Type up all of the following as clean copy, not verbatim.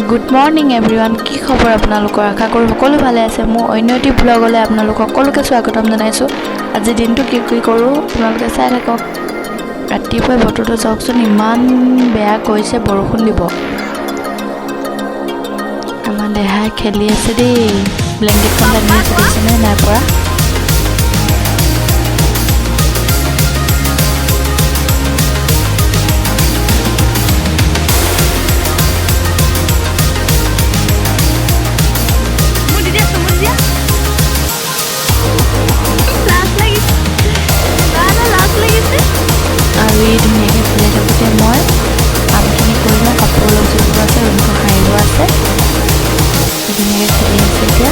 Good morning everyone, কি খবৰ আপোনালোকৰ? আশা কৰোঁ সকলো ভালে আছে। মোৰ অন্য এটি ব্লগলৈ আপোনালোকক সকলোকে স্বাগতম জনাইছোঁ। আজি দিনটো কি কৰোঁ আপোনালোকে চাই থাকক। ৰাতিপুৱাই বতৰটো চাওকচোন, ইমান বেয়া কৰিছে, বৰষুণ দিব। আমাৰ দেহাই খেলি আছে দেই, ব্লেংকেটখন টানি আছে, দেখিছেনে নাই পৰা? আৰু এই ধুনীয়াকৈ ফুলি থাকোঁতে মই কামখিনি কৰি লওঁ। কাপোৰ অলপ জুবিব আছে, ৰুমখন সাৰিব আছে। ধুনীয়াকৈ খেলি আছে এতিয়া।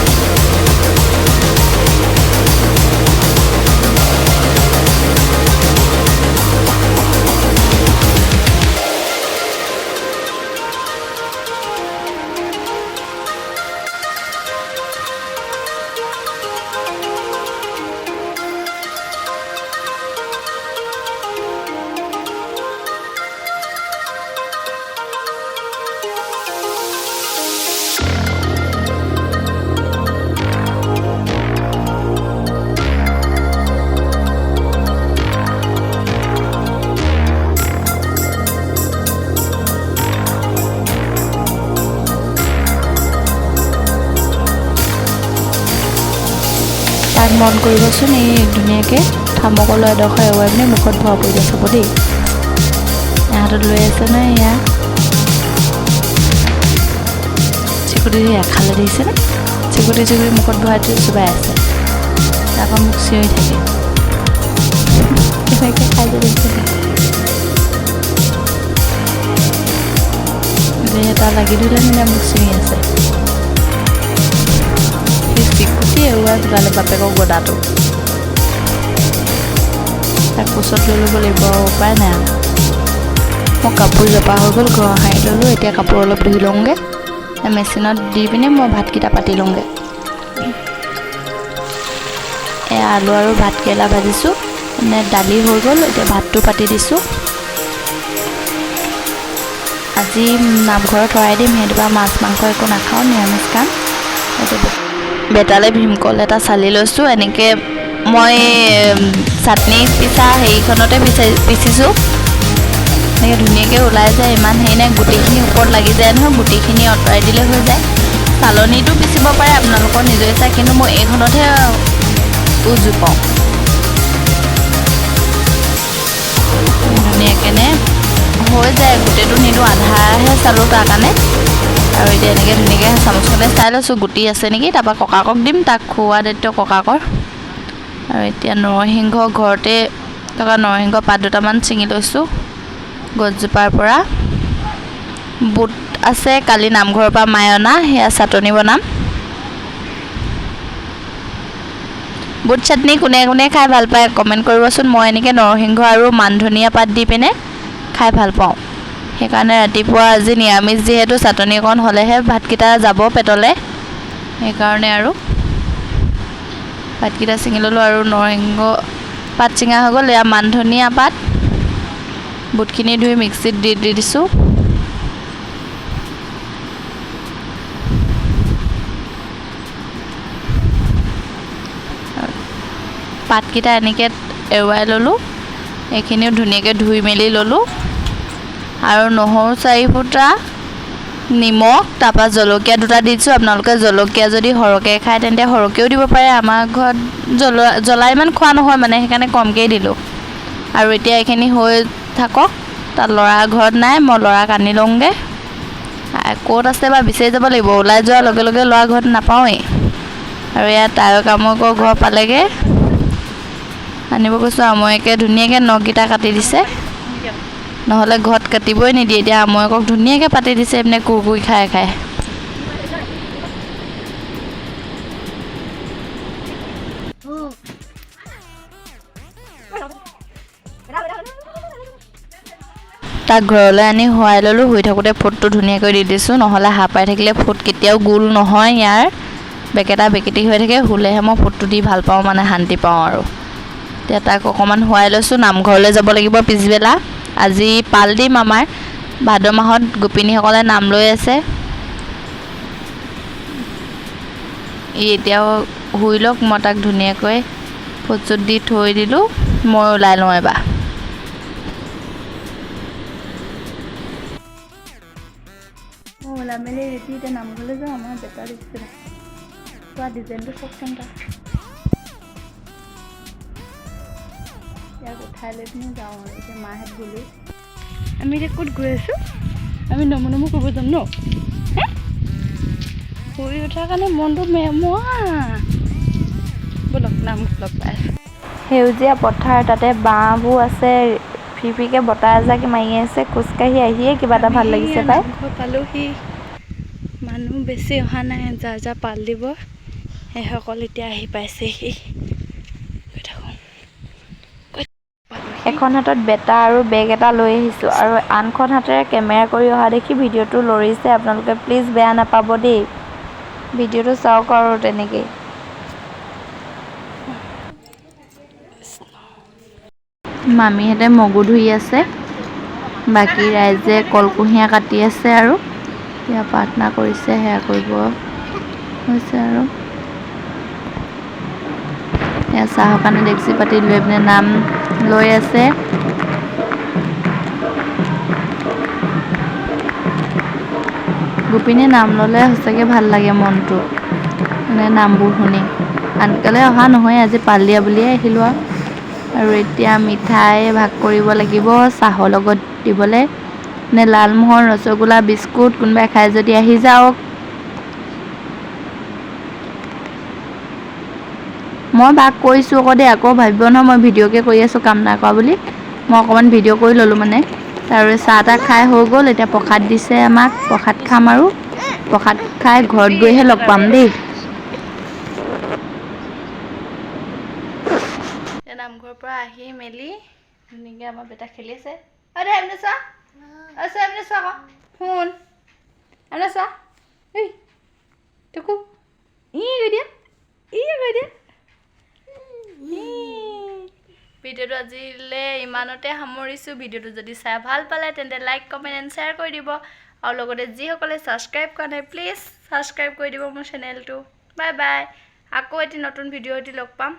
তাক মন কৰিবচোন, এই ধুনীয়াকৈ থাৰ্মকলৰ এডোখৰ এৰুৱাই পিনে মুখত ভৰা পৰি দিয়ে, চাব দেই। হাতত লৈ আছে নে এয়া চিকুটি এখালে দিছেনে, চিকুটি মুখত ভৰাই চুবাই আছে। তাৰপৰা মোক চিঞৰি থাকে, কেনেকৈ খাই দিছে। এটা লাগি দিলে মানে মোক চিঞৰি আছে। চিকুটি এৰুৱাই পেলালে বাপেকক গদাটো। তাক কোচত লৈ ল'ব লাগিব, উপায় নাই। মই কাপোৰ জপা হৈ গ'ল, ঘৰ সাৰি ল'লোঁ। এতিয়া কাপোৰ অলপ ধুই লওঁগৈ, মেচিনত দি পিনে মই ভাতকেইটা পাতি লওঁগৈ। এয়া আলু আৰু ভাতকেৰেলা ভাজিছোঁ, মানে দালি হৈ গ'ল। এতিয়া ভাতটো পাতি দিছোঁ। আজি নামঘৰত শৰাই দিম, সেইটোপা মাছ মাংস একো নাখাওঁ, নিৰামিষ খাম। সেইটো বেটালে ভীমকল এটা চালি লৈছোঁ। এনেকৈ মই চাটনি পিছা হেৰিখনতে পিচিছোঁ। এনেকৈ ধুনীয়াকৈ ওলাই যায়, ইমান হেৰি নাই। গুটিখিনি ওপৰত লাগি যায় নহয়, গুটিখিনি আঁতৰাই দিলে হৈ যায়। চালনীটো পিচিব পাৰে আপোনালোকৰ নিজৰ ইচ্ছা, কিন্তু মই এইখনতহে উজু পাওঁ। ধুনীয়াকৈ হৈ যায়, গোটেইটো নিদিওঁ, আধাহে চালোঁ তাৰ কাৰণে। আৰু এতিয়া এনেকৈ ধুনীয়াকৈ চামুচখনে চাই লৈছোঁ গুটি আছে নেকি। তাৰপৰা ককাকক দিম, তাক খোৱা দায়িত্ব ককাকৰ। আৰু এতিয়া নৰসিংহ, ঘৰতে থকা নৰসিংহ পাত দুটামান ছিঙি লৈছোঁ গছজোপাৰ পৰা। বুট আছে, কালি নামঘৰৰ পৰা মায়ে অনা, সেয়া চাটনি বনাম। বুট চাটনি কোনে কোনে খাই ভাল পায় কমেণ্ট কৰিবচোন। মই এনেকৈ নৰসিংহ আৰু মান ধনিয়া পাত দি পিনে খাই ভাল পাওঁ। সেইকাৰণে ৰাতিপুৱা আজি নিৰামিষ যিহেতু, চাটনি অকণ হ'লেহে ভাতকেইটা যাব পেটলৈ। সেইকাৰণে আৰু পাতকেইটা ছিঙি ল'লোঁ। আৰু নৰসিংহ পাত ছিঙা হৈ গ'ল। এয়া মান ধনিয়া পাত, বুটখিনি ধুই মিক্সিত দি দিছোঁ। পাতকেইটা এনেকৈ এৰুৱাই ল'লোঁ। এইখিনিও ধুনীয়াকৈ ধুই মেলি ল'লোঁ। আৰু নহৰু 4 ফুটা, নিমখ, তাৰপৰা জলকীয়া 2টা দিছোঁ। আপোনালোকে জলকীয়া যদি সৰহকৈ খায় তেন্তে সৰহকৈও দিব পাৰে। আমাৰ ঘৰত জ্বলা ইমান খোৱা নহয় মানে, সেইকাৰণে কমকৈয়ে দিলোঁ। আৰু এতিয়া এইখিনি হৈ থাকক। তাত ল'ৰা ঘৰত নাই, মই ল'ৰাক আনি লওঁগৈ। ক'ত আছে বা বিচাৰি যাব লাগিব, ওলাই যোৱাৰ লগে লগে ল'ৰা ঘৰত নাপাওঁৱেই। আৰু ইয়াত তায়ক আমৈকৰ ঘৰ পালেগৈ, আনিব গৈছোঁ। আমৈকে ধুনীয়াকৈ নখকেইটা কাটি দিছে, নহ'লে ঘৰত কাটিবই নিদিয়ে। এতিয়া আমৈকক ধুনীয়াকৈ পাতি দিছে, এপিনে কুৰকুৰি খাই খাই। তাক ঘৰলৈ আনি শুৱাই ল'লোঁ। শুই থাকোঁতে ফুটটো ধুনীয়াকৈ দি দিছোঁ, নহ'লে হাঁহ পাই থাকিলে ফুট কেতিয়াও গোল নহয়। ইয়াৰ বেকেটা বেকেটি হৈ থাকে, শুলেহে মই ফুটটো দি ভাল পাওঁ, মানে শান্তি পাওঁ। আৰু এতিয়া তাক অকণমান শুৱাই লৈছোঁ। নামঘৰলৈ যাব লাগিব পিছবেলা। আজি পাল দিম আমাৰ ভাদ মাহত গোপিনীসকলে নাম লৈ আছে। এতিয়াও শুই লওক মই তাক ধুনীয়াকৈ ফুট দি থৈ দিলোঁ মই ওলাই লওঁ এবাৰ ওলাই মেলি ৰেডি এতিয়া নামঘৰলৈ যাওঁ আমাৰ বেটা দিছে চোৱা ডিজাইনটো চাওকচোন তাক ইয়াক উঠাই লৈ পিনে যাওঁ আৰু এতিয়া মাহঁত গ'লো আমি এতিয়া ক'ত গৈ আছোঁ আমি নমো নমো কৰিব যাম ন শুই উঠাৰ কাৰণে মনটো মেমোৱা ব'লক নামঘৰ লগ পাই আছোঁ সেউজীয়া পথাৰ তাতে বাঁহবোৰ আছে ফিফিকে বতাহ এজাক মাৰি আছে খোজকাঢ়ি আহিয়ে কিবা এটা ভাল লাগিছে পাই নামঘৰ পালোহি মানুহ বেছি অহা নাই যাৰ যাৰ পাল দিব সেইসকল এতিয়া আহি পাইছেহি এখন হাতত বেটা আৰু বেগ এটা লৈ আহিছোঁ আৰু আনখন হাতেৰে কেমেৰা কৰি অহা দেখি ভিডিঅ'টো লৰিছে আপোনালোকে প্লিজ বেয়া নাপাব দেই ভিডিঅ'টো চাওক আৰু তেনেকেই মামীহঁতে মগু ধুই আছে বাকী ৰাইজে কলকুঁহিয়া কাটি আছে আৰু এতিয়া প্ৰাৰ্থনা কৰিছে সেয়া কৰিব হৈছে আৰু এয়া চাহৰ কাৰণে ডেক্সি পাতি লৈ পিনে নাম লৈ আছে গোপিনী নাম ল'লে সঁচাকৈ ভাল লাগে মনটো মানে নামবোৰ শুনি আনকালে অহা নহয় আজি পাল দিয়া বুলিয়ে আহিলোঁ আৰু এতিয়া মিঠাই ভাগ কৰিব লাগিব চাহৰ লগত দিবলৈ নে লালমোহন ৰসগোল্লা বিস্কুট কোনোবাই খাই যদি আহি যাওক মই ভাগ কৰিছোঁ আকৌ দেই আকৌ ভাবিব নহয় মই ভিডিঅ'কে কৰি আছোঁ কাম নাই কৰা বুলি মই অকণমান ভিডিঅ' কৰি ল'লোঁ মানে আৰু চাহ তাহ খাই হৈ গ'ল এতিয়া প্ৰসাদ দিছে আমাক প্ৰসাদ খাম আৰু প্ৰসাদ খাই ঘৰত গৈহে লগ পাম দেই নামঘৰৰ পৰা আহি মেলি ধুনীয়াকৈ আমাৰ বেটা খেলি আছে আৰে এনে চোৱা আছে এনে চোৱা আকৌ শুন এনে চোৱা এই টুকু গৈ দিয়া গৈ দিয়া ভিডিঅ'টো আজিলৈ ইমানতে সামৰিছোঁ ভিডিঅ'টো যদি চাই ভাল পালে তেন্তে লাইক কমেণ্ট এণ্ড শ্বেয়াৰ কৰি দিব আৰু লগতে যিসকলে ছাবস্ক্ৰাইব কৰা নাই প্লিজ ছাবস্ক্ৰাইব কৰি দিব মোৰ চেনেলটো বাই বাই আকৌ এটি নতুন ভিডিঅ' এটি লগ পাম